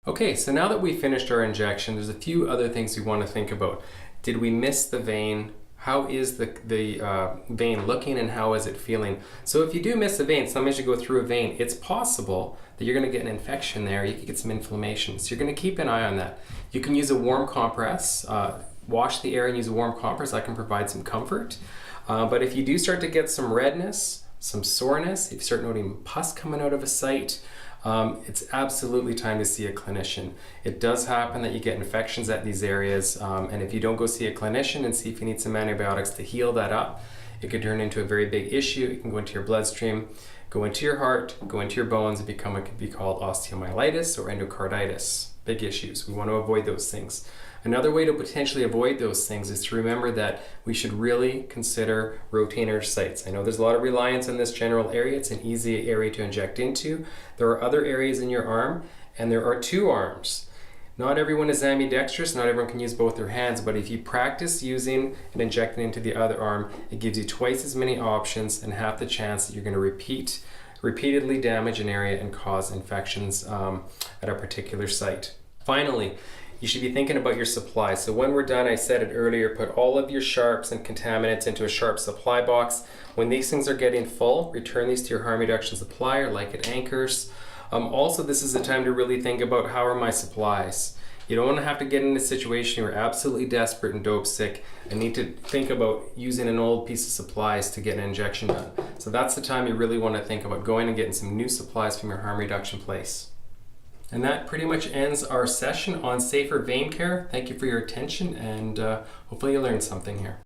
Okay, so now that we finished our injection, there's a few other things we want to think about. Did we miss the vein? How is the vein looking and how is it feeling? So if you do miss a vein, sometimes you go through a vein, it's possible that you're going to get an infection there. You could get some inflammation. So you're going to keep an eye on that. You can use a warm compress. Wash the area and use a warm compress. That can provide some comfort. But if you do start to get some redness, some soreness, if you start noting pus coming out of a site, it's absolutely time to see a clinician. It does happen that you get infections at these areas, and if you don't go see a clinician and see if you need some antibiotics to heal that up, it could turn into a very big issue. It can go into your bloodstream, go into your heart, go into your bones, and become what could be called osteomyelitis or endocarditis. Big issues. We want to avoid those things. Another way to potentially avoid those things is to remember that we should really consider rotating our sites. I know there's a lot of reliance on this general area. It's an easy area to inject into. There are other areas in your arm, and there are two arms. Not everyone is ambidextrous, not everyone can use both their hands, but if you practice using and injecting into the other arm, it gives you twice as many options and half the chance that you're going to repeatedly damage an area and cause infections at a particular site. Finally, you should be thinking about your supply. So when we're done, I said it earlier, put all of your sharps and contaminants into a sharp supply box. When these things are getting full, return these to your harm reduction supplier, like at ANKORS. Also, this is the time to really think about, how are my supplies? You don't want to have to get in a situation where you're absolutely desperate and dope sick and need to think about using an old piece of supplies to get an injection done. So that's the time you really want to think about going and getting some new supplies from your harm reduction place. And that pretty much ends our session on safer vein care. Thank you for your attention, and hopefully you learned something here.